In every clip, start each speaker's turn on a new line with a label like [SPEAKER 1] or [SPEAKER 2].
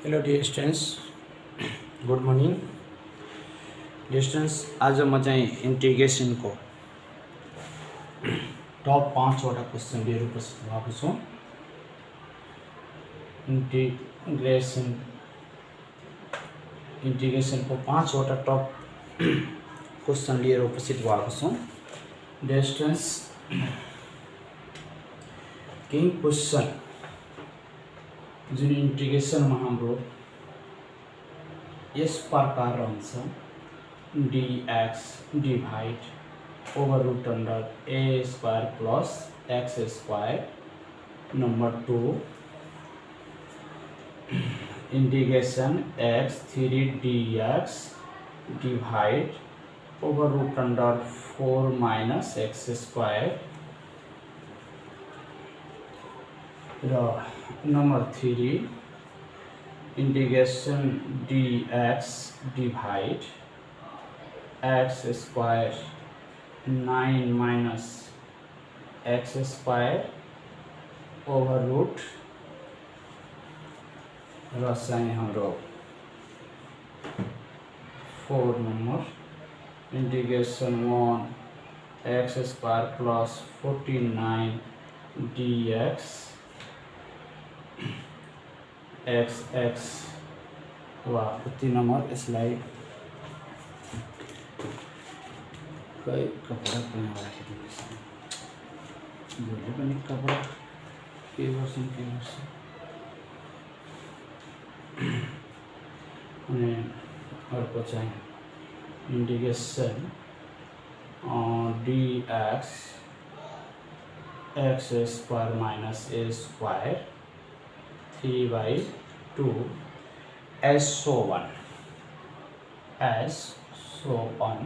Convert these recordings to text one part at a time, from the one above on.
[SPEAKER 1] Hello dear students, good morning. Dear students, आज म चाहिँ इन्टिग्रेसनको टप 5वटा क्वेसन लिएर उपस्थित भएको छु। इन्टिग्रेसनको 5वटा टप क्वेसन लिएर उपस्थित भएको छु। डियर स्टुडेन्ट्स, केही क्वेसन जुन इन्टिग्रेसनमा हाम्रो यस प्रकार रहन्छ, dx divide over root under a square plus x square. Number 2, integration x 3 dx divide over root under 4 minus x square. Number 3, integration dx divide x square 9 minus x square over root र चाहिँ हाम्रो 4 number integration 1 x square plus 49 dx x वा 3 number. यसलाई कई कपडा पनि राखिदिनुहोस्, भोलि पनि कपडा के गर्छन् अनि अर्को चाहिँ integration dx x square minus a square 3/2 as so on।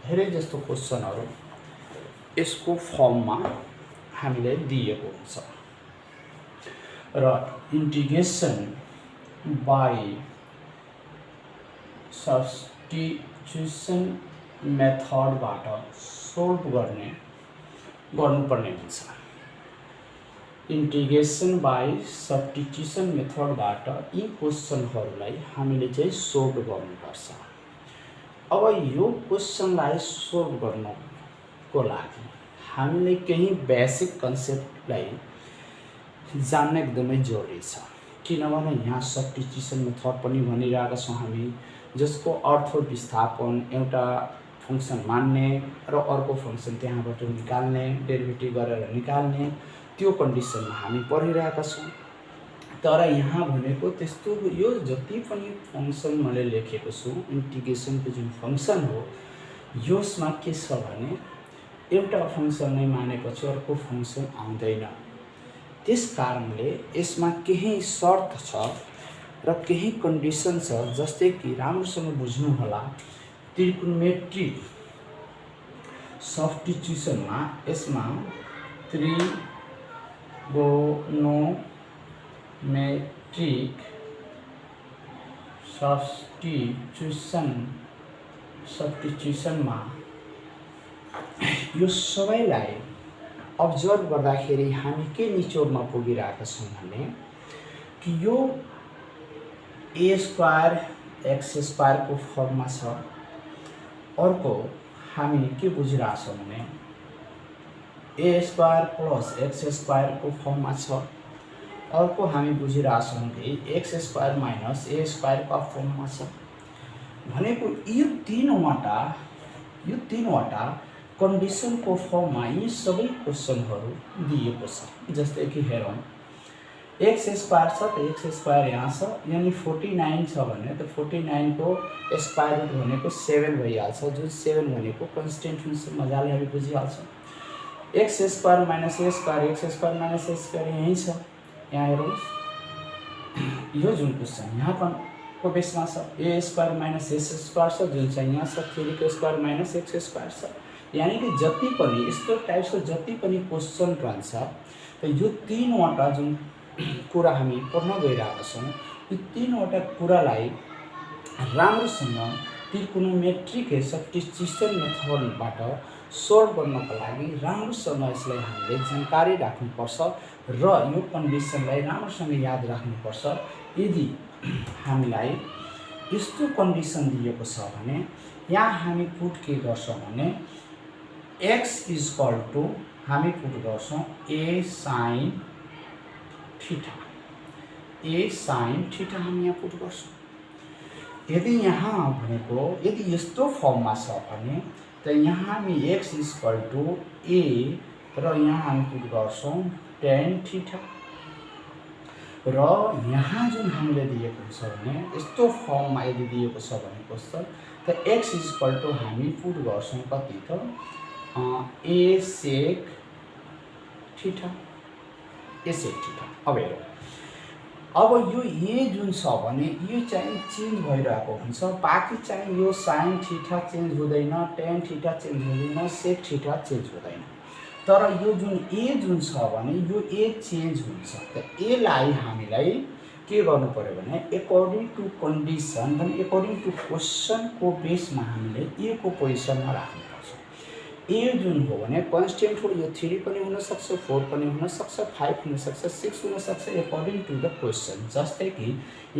[SPEAKER 1] धेरै जस्तो क्वेसनहरु यसको फर्ममा हामीले दिएको हुन्छ र इन्टिग्रेसन बाई सब्स्टिट्युसन मेथडबाट सोल्भ गर्नुपर्ने हुन्छ। इंटीग्रेशन बाई सब्स्टिट्युसन मेथडबाट यी क्वेसनहरूलाई हामीले चाहिँ सोल्भ गर्नुपर्छ। अब यो क्वेसनलाई सोल्भ गर्नको लागि हामीले केही बेसिक कन्सेप्टलाई जान्न एकदमै जरुरी छ, किनभने यहाँ सब्स्टिट्युसन मेथड पनि भनिरहेका छौं हामी, जसको अर्थ विस्थापन, एउटा फंक्सन मान्ने र अर्को फंक्सन त्यहाँबाट निकाल्ने, डेरिभेटिभ गरेर निकाल्ने, त्यो कन्डिसनमा हामी पढिरहेका छौं। तर यहाँ भनेको त्यस्तो यो जति पनि फंक्सन मैले लेखेको छु, इन्टिग्रेसनको जुन फंक्सन हो, यसमा के छ भने एउटा फंक्सन नै मानेपछि अर्को फंक्सन आउँदैन। त्यस कारणले यसमा केही शर्त छ र केही कन्डिसन छ, जस्तै कि राम्रोसँग बुझ्नु होला। त्रिकोणमितिक सब्स्टिट्युसनमा यसमा त्रिकोणमितिक सब्स्टिट्युसनमा यो सबैलाई अब्जर्भ गर्दाखेरि हामी के निचोडमा पुगिरहेका छौं भने कि यो a स्क्वायर x स्क्वायर को फर्ममा छ। अर्को हामी के बुझिरहेका छौं भने a square plus x square को फर्ममा छ। अर्को हामी बुझिरहेका छौं कि x square minus a square को फर्ममा छ। भनेको यो तीनवटा कन्डिसनको फर्ममा यी सबै क्वेसनहरु दिएको छ। जस्तै कि हेरौं, x स्क्वायर छ त x स्क्वायर यहाँ छ, यानी 49 छ भने त 49 को स्क्वायर रुट भनेको 7 भइहाल्छ, जुन 7 भनेको कन्स्टेन्ट हुन्छ, मजाले हामी बुझिहाल्छौं। x square minus a square, x square minus a square यही छ। यहाँ हेर्नुस्, यो जुन क्वेसन यहाँ को बेसमा छ, a square minus s square छ, जुन चाहिँ यहाँ छ 3 को स्क्वायर माइनस x स्क्वायर छ। यानी कि जति पनि यस्तो टाइप्सको जति पनि क्वेसन रहन्छ, त यो तीनवटा जुन कुरा हामी पढ्न गइरहेका छौं, यो तीनवटा कुरालाई राम्रोसँग त्रिकोणमितिक सब्स्टिट्युसन मेथडबाट सोल्भ गर्नको लागि राम्रोसँग यसलाई हामीले जानकारी राख्नुपर्छ र यो कन्डिसनलाई राम्रोसँग याद राख्नुपर्छ। यदि हामीलाई यस्तो कन्डिसन दिएको छ भने यहाँ हामी पुट के गर्छौँ भने x इक्वल टू हामी पुट गर्छौँ a sin theta. a sin theta हामी यहाँ पुट गर्छौँ। यदि यहाँ भनेको यदि यस्तो फर्ममा छ भने त यहाँ हामी x इक्वल टू a र यहाँ हामी पुट गर्छौँ tan थीटा र यहाँ जुन हामीले दिएको छ भने यस्तो फर्ममा यदि दिएको छ भने क्वेसन त x इक्वल टू हामी पुट गर्छौँ कति त a sec theta a sec theta. अब हेरौँ अब यो a जुन छ भने यो चाहिँ चेन्ज भइरहेको हुन्छ, बाँकी चाहिँ यो sin थीटा चेन्ज हुँदैन, tan थीटा चेन्ज हुँदैन, sec थीटा चेन्ज हुँदैन। तर यो जुन a जुन छ भने यो a चेन्ज हुन्छ। त a लाई हामीलाई के गर्नु पर्यो भने एकर्डिङ टु कन्डिसन भने एकर्डिङ टु क्वेसनको बेसमा हामीले a को पोजिसनमा राख्नुपर्छ। a जुन हो भने कन्स्टेन्ट हो, यो 3 पनि हुनसक्छ, 4 पनि हुनसक्छ, 5 हुनसक्छ, 6 हुनसक्छ एकर्डिङ टु द क्वेसन। जस्तै कि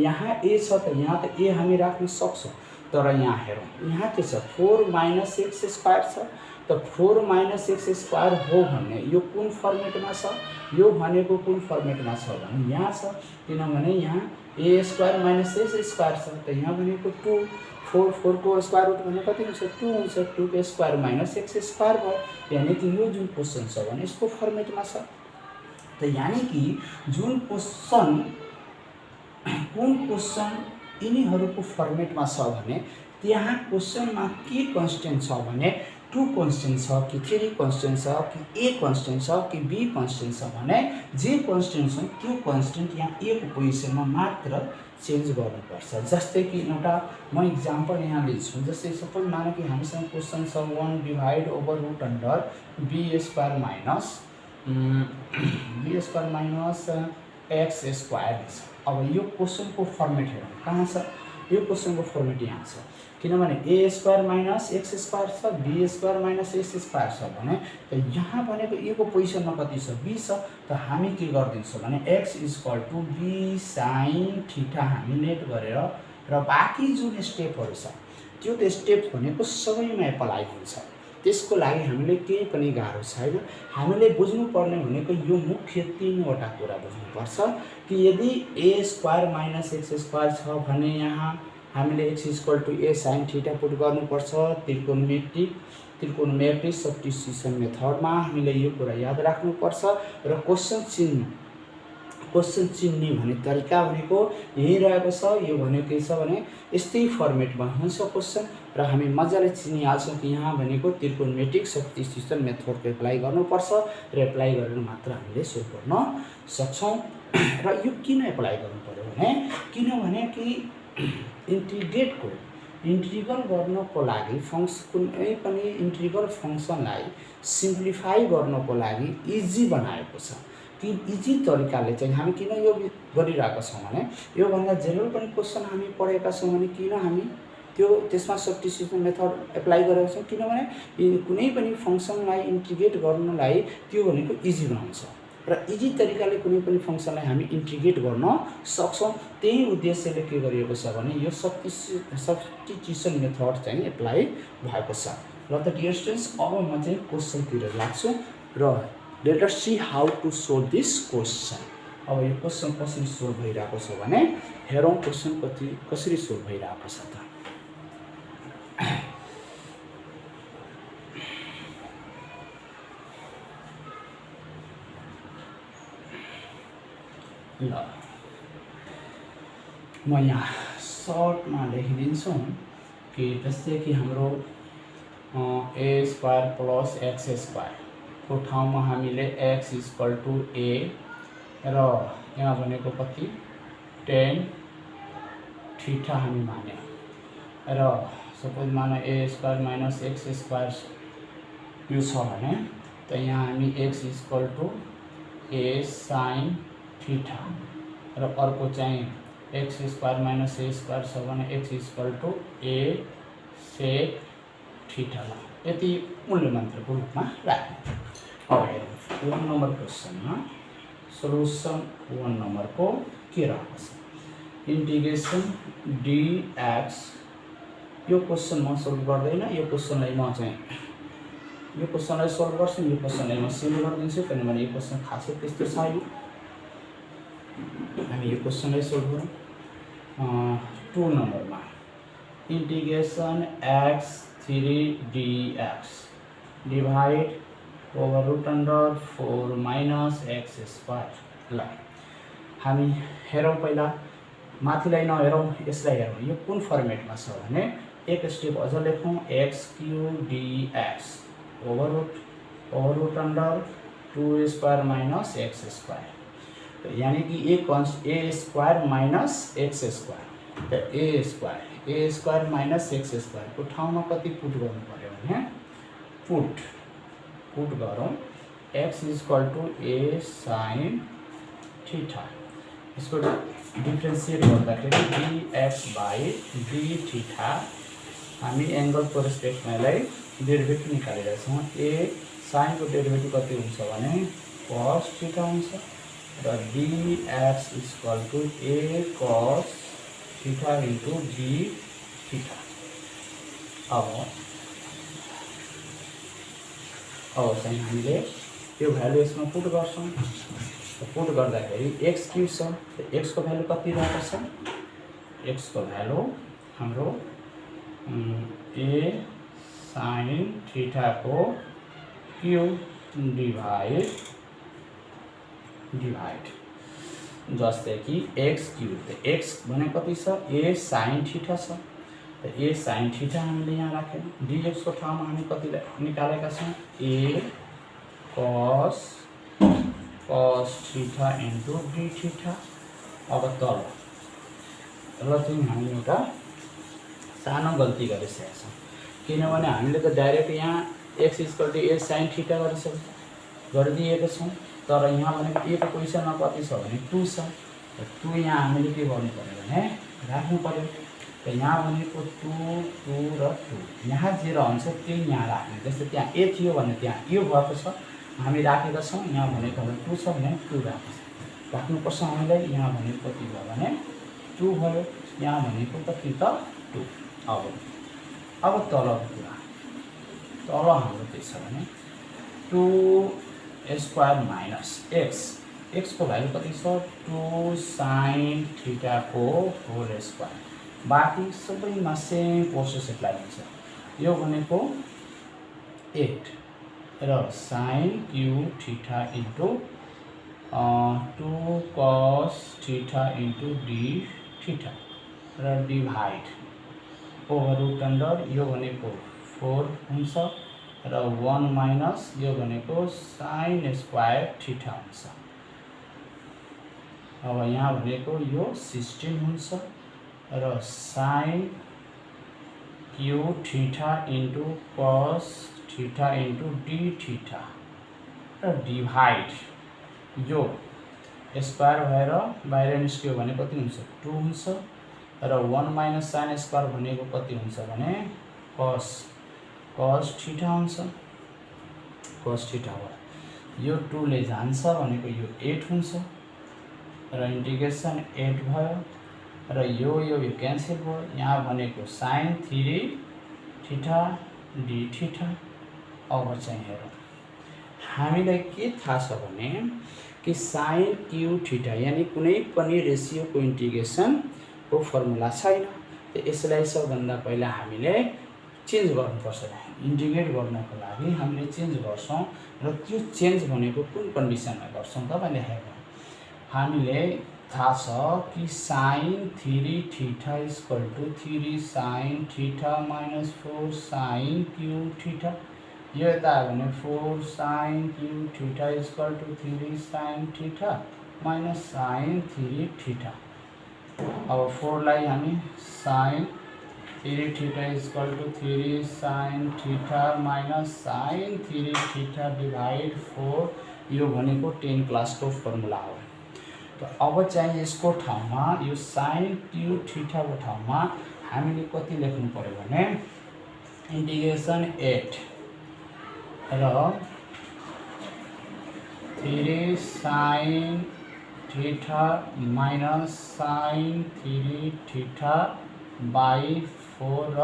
[SPEAKER 1] यहाँ a छ त यहाँ त a हामी राख्न सक्छौँ, तर यहाँ हेरौँ यहाँ के छ 4 माइनस x स्क्वायर छ। त 4 माइनस x स्क्वायर हो भने यो कुन फर्मेटमा छ, यो भनेको कुन फर्मेटमा छ भने यहाँ छ, किनभने यहाँ a square minus x square छ। त यहाँ भनेको 2 4 को स्क्वायर रुट भने कति हुन्छ 2 हुन्छ, 2 को स्क्वायर माइनस x स्क्वायर भयो। यानी कि यो जुन क्वेसन छ भने यसको फर्मेटमा छ। त यानी कि जुन क्वेसन कुन क्वेसन यिनीहरूको फर्मेटमा छ भने त्यहाँ क्वेसनमा के कन्स्टेन्ट छ भने 2 कन्स्टेन्ट छ कि 3 कन्स्टेन्ट छ कि a कन्स्टेन्ट छ कि b कन्स्टेन्ट छ भने जे कन्स्टेन्ट छ त्यो कन्स्टेन्ट यहाँ a को पोजिसनमा मात्र चेन्ज गर्नुपर्छ। जस्तै कि एउटा म इक्जाम्पल यहाँ लिन्छु। जस्तै सपोज मानौँ कि हामीसँग क्वेसन छ 1 divide over root under b square minus x square छ। अब यो क्वेसनको फर्मेट हेरौँ कहाँ छ, यो क्वेसनको फर्मेट यहाँ छ, किनभने a square minus x square छ, b square minus x square छ भने त यहाँ भनेको a को पोजिसनमा कति छ b छ। त हामी के गरिदिन्छौँ भने x equal to b sin theta हामी नेट गरेर र बाँकी जुन स्टेपहरू छ त्यो त स्टेप भनेको सबैमा एप्लाई हुन्छ, त्यसको लागि हामीले केही पनि गाह्रो छैन। हामीले बुझ्नुपर्ने भनेको यो मुख्य 3वटा कुरा बुझ्नुपर्छ कि यदि a square minus x square छ भने यहाँ हामीले x equal to a sin theta put गर्नुपर्छ। त्रिकोणमितिक सब्स्टिट्युसन मेथडमा हामीले यो कुरा याद राख्नुपर्छ। र क्वेसन चिन्ने भन्ने तरिका भनेको यही रहेको छ। यो भनेको के छ भने यस्तै फर्मेटमा हुन्छ क्वेसन र हामी मजाले चिनिहाल्छौँ कि यहाँ भनेको त्रिकोणमितिक सब्स्टिट्युसन मेथडको एप्लाई गर्नुपर्छ र एप्लाई गरेर मात्र हामीले सोल्भ गर्न सक्छौँ। र यो किन एप्लाई गर्नु पर्यो भने किनभने कि इन्टिग्रल गर्नको लागि कुनै पनि इन्टिग्रल फङ्सनलाई सिम्प्लिफाई गर्नको लागि इजी बनाएको छ। कि इजी तरिकाले चाहिँ हामी किन यो गरिरहेका छौँ भने योभन्दा जेनरल पनि क्वेसन हामी पढेका छौँ भने किन हामी त्यसमा सब्स्टिट्युसन मेथड एप्लाई गरेका छौँ, किनभने कुनै पनि फङ्सनलाई इन्टिग्रेट गर्नलाई त्यो भनेको इजी बनाउँछ र इजी तरिकाले कुनै पनि फङ्सनलाई हामी इन्टिग्रेट गर्न सक्छौँ। त्यही उद्देश्यले के गरिएको छ भने यो सब्स्टिट्युसन मेथड चाहिँ एप्लाई भएको छ। र त डियर स्टुडेन्ट्स अब म चाहिँ क्वेसनतिर लाग्छु र let us see how to solve this question. अब यो क्वेसन कसरी सोल्भ भइरहेको छ भने हेरौँ क्वेसन कसरी सोल्भ भइरहेको छ त। ल म यहाँ सर्टमा लेखिदिन्छु कि जस्तै कि हाम्रो a square plus x square को ठाउँमा हामीले x इक्वल टू a र यहाँ भनेको कति tan थीटा हामी मान्यो र सपोज मानौँ a square minus x square यो छ भने त यहाँ हामी x equal to a sin theta र अर्को चाहिँ x square minus a square छ भने x equal to a sec theta. यति मूल्य मन्त्रको रूपमा राख्ने। अब हेरौँ 1 नम्बर क्वेसनमा सोल्युसन 1 नम्बरको के रहेको छ। इंटीग्रेशन dx यो क्वेश्चन म सल्भ गर्दैन, यो क्वेश्चनलाई म चाहिँ यो क्वेश्चनलाई सल्भ गर्छु, यो क्वेश्चनलाई म सिम्पल गरिदिन्छु किनभने यो क्वेश्चन खासै त्यस्तो छैन। हामी यो क्वेश्चनलाई सल्भ गरौँ। 2 नम्बरमा integration x3 dx divide over root under 4 minus x square. ल हामी हेरौँ, पहिला माथिलाई नहेरौँ, यसलाई हेरौँ। यो कुन फर्मेटमा छ भने एक स्टेप अझ लेखौँ, x cube dx over root under 2 square minus x square, यानी कि a square minus x square. तो a square minus x square को ठाउँमा कति पुट गर्नु पर्यो भने पुट गरौँ x equal to a sine theta. इसको डिफ्रेंशिएट गर्दाखेरि dx बाई डी थीटा। हामी एंगलको रेस्पेक्टमा यसलाई डेरिभेटिभ निकालिरहेछौँ। ए साइन को डेरिभेटिभ कति हुन्छ भने cos थीटा हुन्छ र dx equal to A cos theta into d theta. अब चाहिँ हामीले यो भ्यालु यसमा पुट गर्छौँ। पुट गर्दाखेरि एक्स क्यू छ, एक्स को भ्यालु कति रहेको छ, एक्स को भ्यालु हाम्रो ए साइन थीटा को क्यूब डिवाइड जस्तै कि एक्स क्यूब, एक्स भने कति छ, ए साइन थीटा छ। तो ए साइन थीटा हामीले यहाँ राख्यौँ। डीएक्स को ठाउँमा हामी कति निकालेका छौँ, ए cos theta into d theta. अब तल चाहिँ हामी एउटा सानो गल्ती गरिसकेका छौँ, किनभने हामीले त डाइरेक्ट यहाँ x equal to a sine theta गरिदिएका छौँ, तर यहाँ भनेको ए को पोजिसनमा कति छ भने 2 छ। 2 यहाँ हामीले के गर्नु पर्यो भने राख्नु पर्यो। तो यहाँ भनेको 2 2 र 2, यहाँ जे रहन्छ त्यही यहाँ राख्ने। जस्तै त्यहाँ ए थियो भने त्यहाँ यो भएको छ, हामी राखेका छौँ। यहाँ भनेको 2 छ भने 2 राख्नुपर्छ हामीलाई। यहाँ भनेको कति भयो भने 2 भयो, यहाँ भनेको कति त 2। अब तलको कुरा, तल हाम्रो के छ भने 2 स्क्वायर माइनस एक्स को भ्यालु कति छ 2 साइन थीटा को होल स्क्वायर। बाँकी सबैमा सेम प्रोसेस एप्लाई हुन्छ। यो भनेको 8 र sign cube theta into 2 cos theta into d theta र डिवाइड ओभर रूट अंडर यो भनेको 4 हुन्छ र 1 माइनस यो भनेको साइन स्क्वायर थीटा हुन्छ। अब यहाँ भनेको यो 16 हुन्छ र sign cube theta into cos theta into d theta र डिवाइड यो स्क्वायर भएर बाहिर निस्क्यो भने कति हुन्छ 2 हुन्छ र 1 माइनस साइन स्क्वायर भनेको कति हुन्छ भने कॉस थीटा हुन्छ। कॉस थीटा हो यो 2 ले जान्छ भनेको यो 8 हुन्छ र इंटीग्रेशन 8 भयो र यो क्यान्सल भयो। यहाँ भनेको साइन 3 थीटा डी थीटा। अब चाहिँ हेरौँ, हामीलाई के थाहा छ भने कि साइन क्यू थीटा यानी कुनै पनि रेसियोको इंटीग्रेशन को फर्मुला छैन। तो यसलाई सबभन्दा पहिला हामीले चेन्ज गर्नुपर्छ। इंटीग्रेट गर्नको लागि हामीले चेन्ज गर्छौं र त्यो चेन्ज भनेको कुन कन्डिसनमा गर्छौं तपाईले हेर्नु। हामीले थाहा छ कि sine 3 theta equal to 3 sine theta minus 4 sine cube theta. यो यता आयो भने 4 sine cube theta equal to 3 sine theta minus sine 3 theta. अब 4 लाई हामी sine 3 theta equal to 3 sine theta minus sine 3 theta divide 4 यो भनेको 10 क्लास को फर्मुला हो। तो अब चाहिँ यसको ठाउँमा यो साइन क्यूब थीटा को ठाउँमा हामीले कति लेख्नु पर्यो भने इंटीग्रेशन 8 र 3 sine theta minus sine 3 theta by 4 र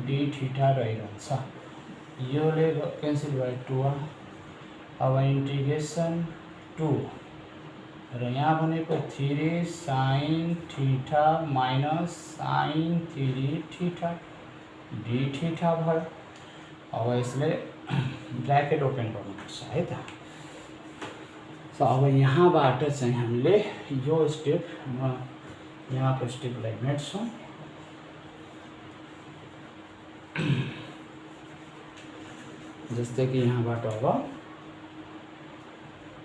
[SPEAKER 1] डी थीटा रहिरहन्छ। योले क्यान्सल भयो 2। अब इंटीग्रेशन 2 र यहाँ भनेको 3 sine theta minus sine 3 theta d theta भयो। अब यसले ब्रैकेट ओपन गर्नुपर्छ है त। सो अब यहाँबाट चाहिँ हामीले यो स्टेप म यहाँको स्टेपलाई मेट्छु। जस्तै कि यहाँबाट अब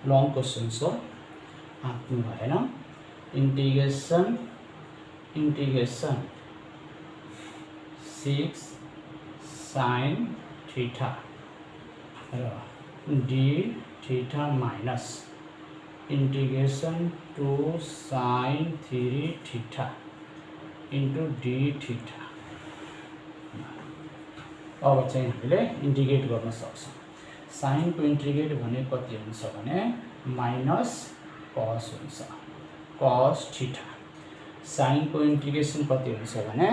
[SPEAKER 1] लङ क्वेश्चन छ, आँट्नु भएन। इंटीग्रेशन 6 साइन थीटा र d theta minus integration 2 sine 3 theta into d theta. अब चाहिँ हामीले इंटीग्रेट गर्न सक्छौं। साइन को इंटीग्रेट भने कति हुन्छ भने माइनस कस हुन्छ, कस थीटा। साइन को इंटीग्रेशन कति हुन्छ भने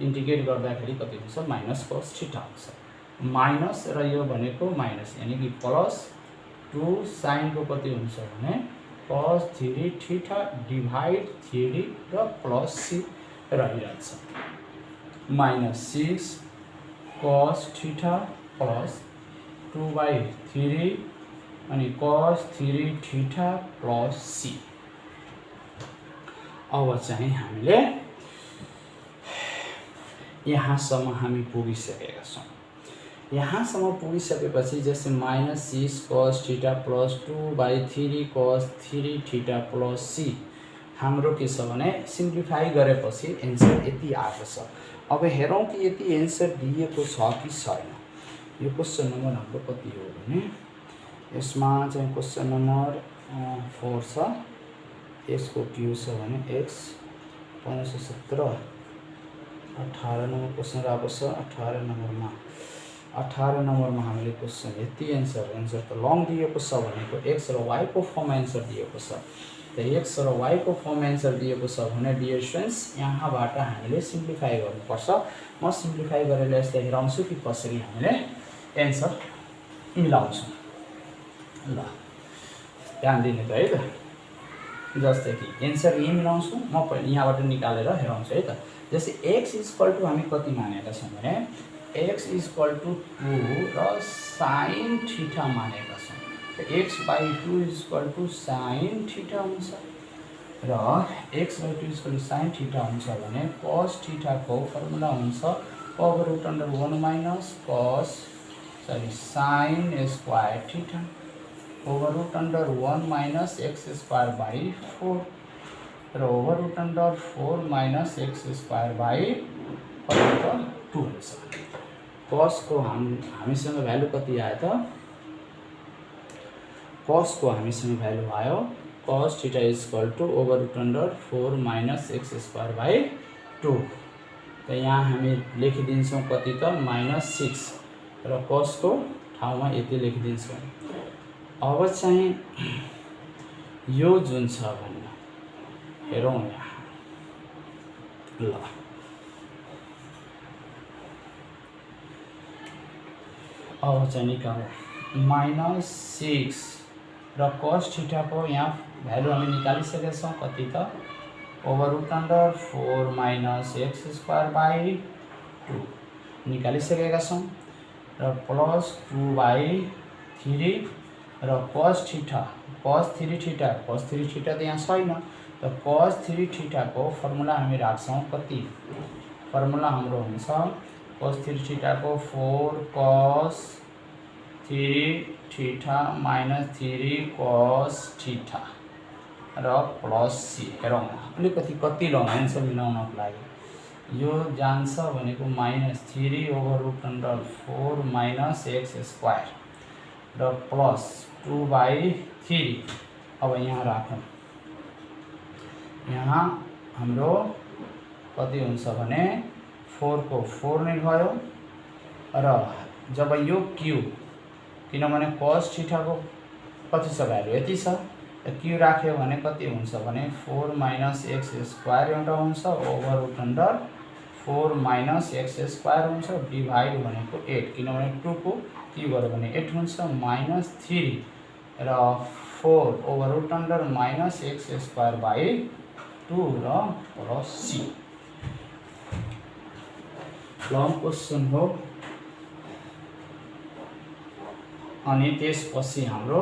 [SPEAKER 1] इंटीग्रेट गर्दाखेरि कति हुन्छ माइनस कस थीटा हुन्छ। माइनस र यो भनेको माइनस यानी कि प्लस 2 साइन को कति हुन्छ भने कस 3 थीटा डिवाइड 3 र प्लस सी रहिरहन्छ। माइनस 6 कस थीटा प्लस 2/3 अनि कस 3 थीटा प्लस सी। अब चाहिँ हामीले यहाँसम्म हामी पुगिसकेका छौं। यहाँसम्म पुगिसकेपछि जस्तै माइनस 6 कस थीटा प्लस 2/3 कस 3 थीटा प्लस सी हाम्रो के छ भने सिम्प्लिफाई गरेपछि एन्सर यति आएको छ। अब हेरौं कि यति एन्सर दिएको छ कि छैन। यो क्वेश्चन नम्बर हाम्रो कति हो भने यसमा चाहिँ क्वेश्चन नम्बर 4 छ। यसको क्यू छ भने x 1517 18 नम्बर क्वेश्चन आएको छ। 18 नम्बरमा हामीले क्वेश्चन यति एन्सर त लङ दिएको छ भनेको x र y को फर्म एन्सर दिएको छ। त x र y को फर्म एन्सर दिएको छ भने डियर स्टुडेन्ट्स यहाँबाट हामीले सिम्प्लिफाई गर्नुपर्छ। म सिम्प्लिफाई गरेर यसलाई हेराउँछु कि कसरी हामीले एन्सर मिलाउँछौं। ल ध्यान दिने त है त। जस्तै कि एन्सर यही मिलाउँछु म पहिले यहाँबाट निकालेर हेराउँछु है त। जस्तै x = हामी कति मानेका छौं भने x = 2 र sin थीटा मानेका छौं। त x/2 = sin थीटा हुन्छ र x/2 = sin थीटा हुन्छ भने cos थीटा को फर्मुला हुन्छ √1 minus sin square theta √1 minus x²/4 र √4 माइनस x²/2 हुन्छ। cos को हामीसँग भ्यालु कति आयो त? cos को हामीसँग भ्यालु आयो cos थीटा √4 माइनस x²/2। त यहाँ हामी लेखिदिन्छौं कति त -6 र cos को ठाउँमा यति लेखिदिन्छौं। अब चाहिँ यो जुन छ भने हेरौं यहाँ। ल अब चाहिँ निकालौं -6 र cos थीटा को यहाँ भ्यालु हामी निकालिसकेका छौं कति त √4 माइनस x²/2 निकालिसकेका छौं र प्लस 2/3 र cos 3 थीटा त यहाँ छैन। त cos 3 थीटा को फर्मुला हामी राख्छौं कति? फर्मुला हाम्रो हुन्छ cos 3 थीटा को 4 cos 3 theta minus 3 cos theta र प्लस सी। हेरौं अलिकति कति लङ एन्सर मिलाउनको लागि यो जान्छ भनेको -3/4 माइनस x² र प्लस 2/3। अब यहाँ राखौं। यहाँ हाम्रो कति हुन्छ भने 4 को 4 नै भयो र जब यो क्यू किनभने cos थीटा को कति छ भ्यालु यति छ क्यू राख्यो भने कति हुन्छ भने 4 माइनस एक्स स्क्वायर एउटा हुन्छ over root under 4 minus x square हुन्छ डिभाइड भनेको 8 किनभने 2 को क्यू गर्यो भने 8 हुन्छ माइनस 3 र 4 over root under minus x square by 2 र प्लस सी लङ क्वेश्चन हो। अनि त्यसपछि हाम्रो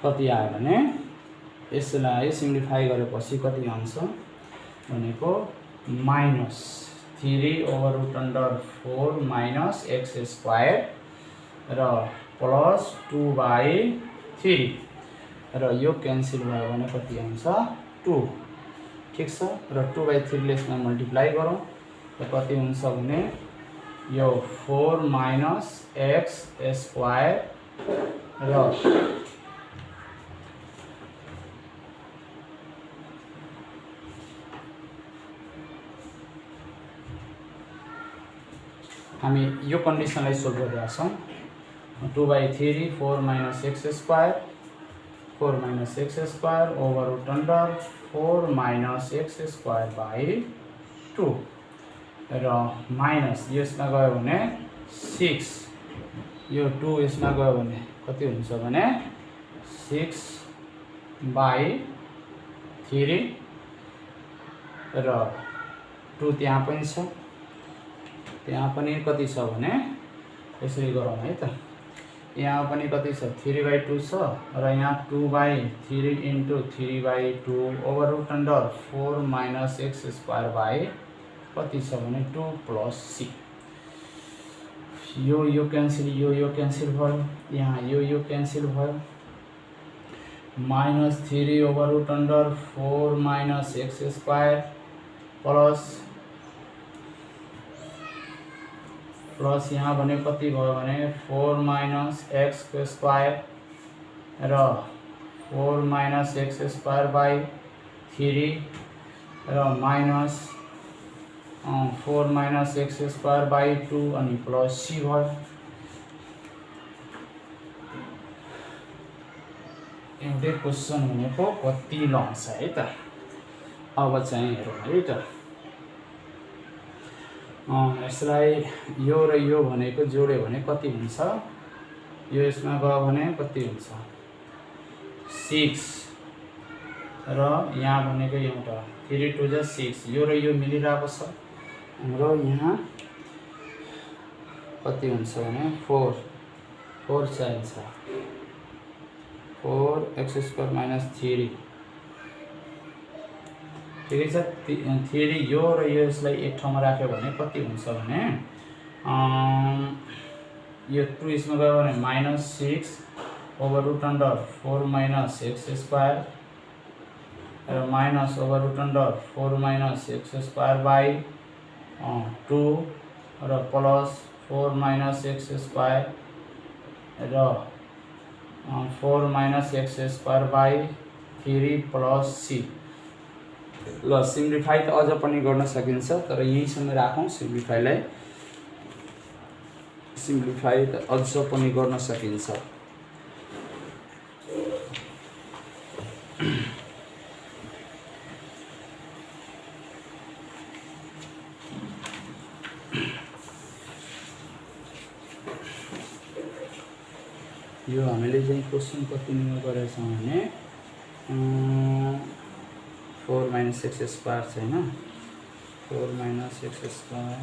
[SPEAKER 1] कति आयो भने यसलाई सिम्प्लिफाई गरेपछि कति आउँछ भनेको minus 3 over root under 4 minus x square र प्लस 2 बाई 3 र यो क्यान्सल भयो भने कति आउँछ 2 ठीक छ र 2 बाई 3 ले यसमा मल्टिप्लाई गरौँ र कति हुन्छ भने यो 4 माइनस एक्स स्क्वायर र हामी यो कन्डिसनलाई सोल्भ गरिरहेका छौँ 2 by 3 4 minus x square over root under 4 minus x square by 2 र माइनस यसमा गयो भने 6 यो 2 यसमा गयो भने कति हुन्छ भने 6 बाई 3 र 2 त्यहाँ पनि छ त्यहाँ पनि कति छ भने यसरी गरौँ है त यहाँ पनि कति छ 3 बाई 2 छ र यहाँ 2 by 3 into 3 by 2 over root under 4 minus x square by कति छ भने 2 प्लस सी यो क्यान्सल यो क्यान्सल भयो यहाँ यो क्यान्सल भयो minus 3 over root under 4 minus x square plus यहाँ भने कति भयो भने 4 माइनस एक्स स्क्वायर र 4 माइनस एक्स स्क्वायर बाई 3 र minus 4 minus x square by 2 अनि प्लस सी भयो। एउटै क्वेश्चन भनेको कति लङ छ है त अब चाहिँ हेरौँ है त यसलाई यो र यो भनेको जोड्यो भने कति हुन्छ यो यसमा गयो भने कति हुन्छ 6 र यहाँ भनेको एउटा 3 2 जा 6 यो र यो मिलिरहेको छ हाम्रो यहाँ कति हुन्छ भने 4 चाहिन्छ 4 एक्स स्क्वायर माइनस 3 ठिकै छ 3 यो र यो यसलाई एक ठाउँमा राख्यो भने कति हुन्छ भने यो 2 यसमा गयो भने minus 6 over root under 4 minus x square र minus over root under 4 minus x square by 2 र प्लस 4 माइनस एक्स स्क्वायर र 4 minus x square by 3 plus सी ल सिम्प्लिफाई त अझ पनि गर्न सकिन्छ तर यहीँसम्म राखौँ सिम्प्लिफाईलाई सिम्प्लिफाई त अझ पनि गर्न सकिन्छ यो हामीले चाहिँ क्वेश्चन कति नम्बर गरेका छौँ भने 4 माइनस एक्स स्क्वायर छ हैन 4 minus x square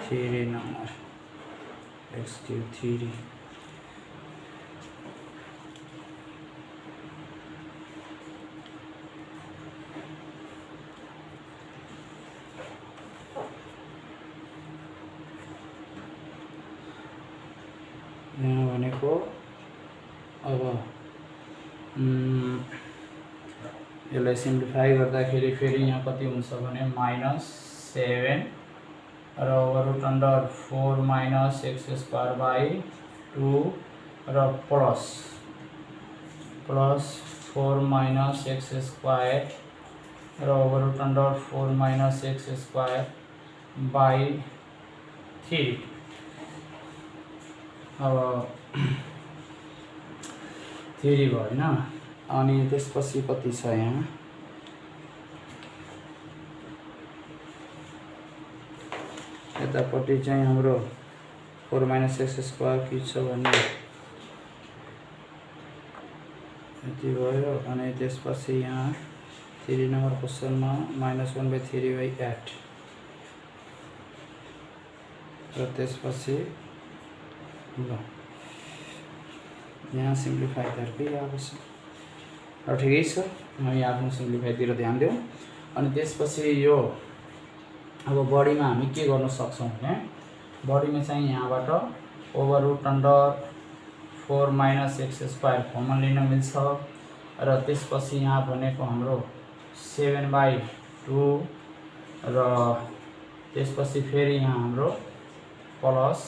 [SPEAKER 1] 3 number x cube 3 यहाँ भनेको अब यसलाई सिम्प्लिफाई गर्दाखेरि फेरि यहाँ कति हुन्छ भने माइनस 7 र over root under 4 minus x square by 2 र प्लस 4 माइनस एक्स स्क्वायर र over root under 4 minus x square by 3 अब 3 भयो हैन। अनि त्यसपछि कति छ यहाँ यतापट्टि चाहिँ हाम्रो 4 - x² के छ भने यति भयो। अनि त्यसपछि यहाँ 3 नम्बर क्वेशनमा -1/3/8 र त्यसपछि ल यहाँ सिम्प्लिफाई गर्दै आएको छ र ठिकै छ। हामी आफ्नो सिम्प्लिफाईतिर ध्यान दिउँ। अनि त्यसपछि यो अब बडीमा हामी के गर्न सक्छौँ भने बडीमा चाहिँ यहाँबाट √4 - x² कमन लिन मिल्छ र त्यसपछि यहाँ भनेको हाम्रो 7/2 र त्यसपछि फेरि यहाँ हाम्रो प्लस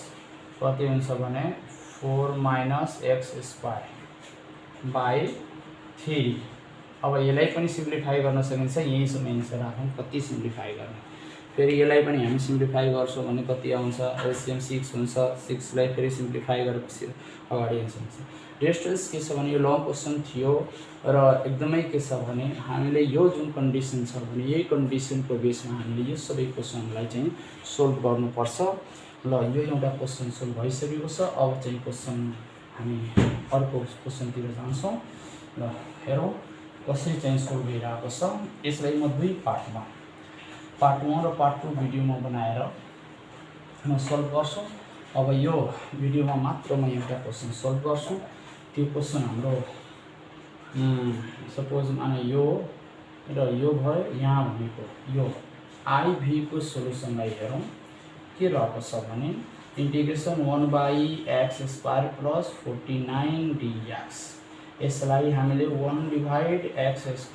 [SPEAKER 1] कति हुन्छ भने 4 - x²/3। अब यसलाई पनि सिम्प्लिफाई गर्न सकिन्छ। यहीँसम्म एन्सर राखौँ कति सिम्प्लिफाई गर्ने। फेरि यसलाई पनि हामी सिम्प्लिफाई गर्छौँ भने कति आउँछ एलसिएम 6 हुन्छ। 6 लाई फेरि सिम्प्लिफाई गरेपछि अगाडि आन्सर हुन्छ। डिस्टेन्स के छ भने यो लङ क्वेसन थियो र एकदमै के छ भने हामीले यो जुन कन्डिसन छ भने यही कन्डिसनको बेसमा हामीले यो सबै क्वेसनलाई चाहिँ सोल्भ गर्नुपर्छ। ल यो एउटा क्वेसन सोल्भ भइसकेको छ। अब चाहिँ क्वेसन हामी अर्को क्वेसनतिर जान्छौँ। ल हेरौँ कसरी चाहिँ सोल्भ भइरहेको छ। यसलाई म दुई पार्टमा पार्ट 1 र पार्ट 2 भिडियोमा बनाएर म सोल्भ गर्छु। अब यो भिडियोमा मात्र म एउटा क्वेसन सोल्भ गर्छु। त्यो क्वेसन हाम्रो सपोज माने यो र यो भयो। यहाँ भनेको यो IV को सोलुसनलाई हेरौँ के रहेको छ भने इंटीग्रेशन 1/x² + 49 dx। यसलाई हामीले 1/x² +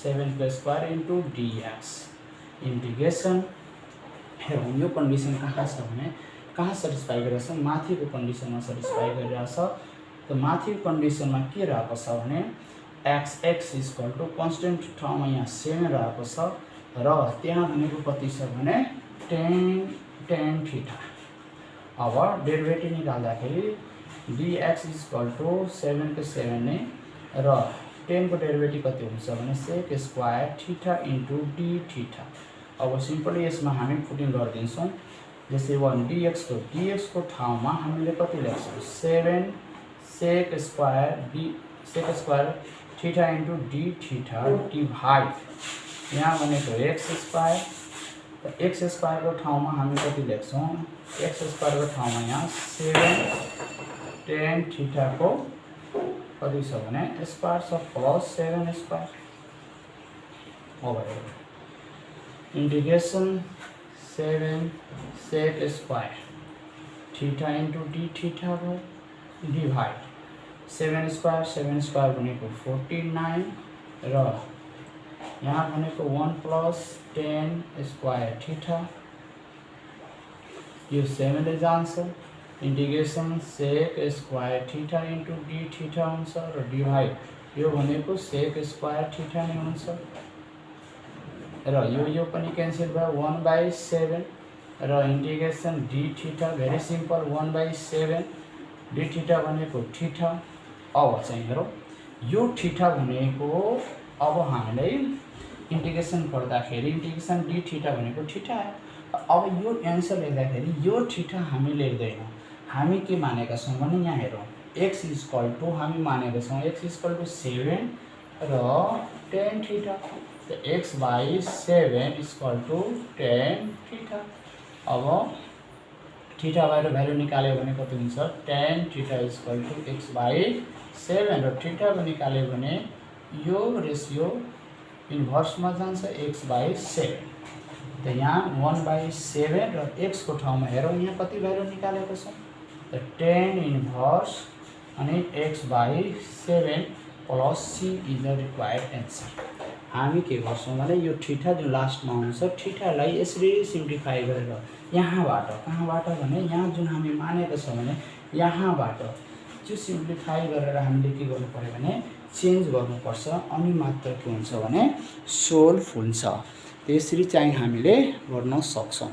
[SPEAKER 1] 7² dx इंटीग्रेशन हेरौँ। यो कन्डिसन कहाँ छ भने कहाँ सेटिस्फाई गरेछ माथिको कन्डिसनमा सेटिस्फाई गरिरहेछ। त माथिको कन्डिसनमा के रहेको छ भने x = कन्स्टेन्ट ठाउँमा यहाँ 7 रहेको छ र त्यहाँ भनेको कति छ भने tan θ। अब डेरिभेटिभ निकाल्दाखेरि dx = 7 को 7 नै र 10 को डेरिभेटिभ कति हुन्छ भने sec² θ * dθ। अब सिम्पली यसमा हामी पुटिङ गरिदिन्छौँ। जस्तै 1 dx को ठाउँमा हामीले कति लेख्छौँ 7 sec² θ * dθ डिभाइड यहाँ भनेको x²। x² को ठाउँमा हामी कति लेख्छौँ x² को ठाउँमा यहाँ 7 tan θ को कति छ भने स्क्वायर छ प्लस 7²। अब इंटीग्रेशन 7 sec² θ * dθ भयो डिभाइड 7² भनेको 49 र यहाँ भनेको 1 + tan² θ यो 7 ले जान्छ। इंटीग्रेशन sec² θ * dθ हुन्छ र डिभाइड यो भनेको sec² θ नै हुन्छ र यो पनि क्यान्सल भयो 1/7 र integration dθ very simple 1/7 dθ भनेको θ। अब चाहिँ हेरौँ यो θ भनेको अब हामीलाई इंटीग्रेशन गर्दाखेरि इंटीग्रेशन dθ भनेको θ आयो। अब यो एन्सर लेख्दाखेरि यो θ हामी लेख्दैनौँ। हामी के मानेका छौँ भने यहाँ हेरौँ x = हामी मानेका छौँ x = 7 र tan θ। त x/7 = tan θ। अब θ बाहिर भ्यालु निकाल्यो भने कति हुन्छ tan θ = x/7 र θ निकाल्यो भने यो रेसियो इन्भर्समा जान्छ x/7। त यहाँ 1/7 र x को ठाउँमा हेरौँ यहाँ कति भ्यालु निकालेको छ त tan इन्भर्स अनि x/7 plus c is the required answer. हामी के गर्छौँ भने यो θ जुन लास्टमा आउँछ θ लाई यसरी सिम्प्लिफाई गरेर यहाँबाट कहाँबाट भने यहाँ जुन हामी मानेको छ भने यहाँबाट त्यो सिम्प्लिफाई गरेर हामीले के गर्नु पर्यो भने चेन्ज गर्नुपर्छ अनि मात्र के हुन्छ भने सोल्भ हुन्छ। त्यसरी चाहिँ हामीले गर्न सक्छौँ।